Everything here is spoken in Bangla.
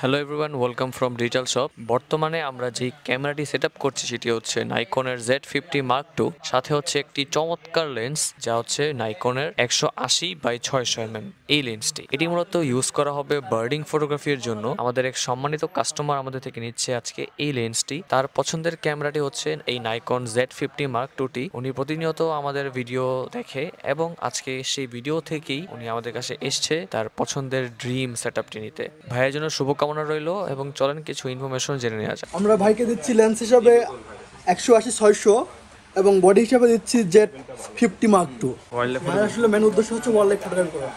Hello everyone, welcome from digital shop. বর্তমানে আমরা যে ক্যামেরাটি সেট আপ করছি সেটি হচ্ছে নাইকনের Z50 Mark II, সাথে হচ্ছে একটি চমৎকার লেন্স যা হচ্ছে নাইকনের 180x600 mm এই লেন্সটি। এটি মূলত ইউজ করা হবে বার্ডিং ফটোগ্রাফির জন্য। আমাদের এক সম্মানিত কাস্টমার আমাদের থেকে নিচ্ছে আজকে এই লেন্সটি। তার পছন্দের ক্যামেরাটি হচ্ছে এই নাইকন Z50 Mark II টি। উনি প্রতিনিয়ত আমাদের ভিডিও দেখে এবং আজকে সেই ভিডিও থেকেই উনি আমাদের কাছে এসছে তার পছন্দের ড্রিম সেট আপটি নিতে। ভাইয়ের জন্য শুভকামনা রইল এবং চলেন কিছু ইনফরমেশন জেনে নেওয়া যাক। আমরা ভাইকে দিচ্ছি লেন্স হিসাবে 180-600 এবং বডি হিসাবে দিচ্ছি Z50 Mark II। ভাই আসলে মেন উদ্দেশ্য হচ্ছে ওয়াইল্ড লাইফ ফটোগ্রাফি করা।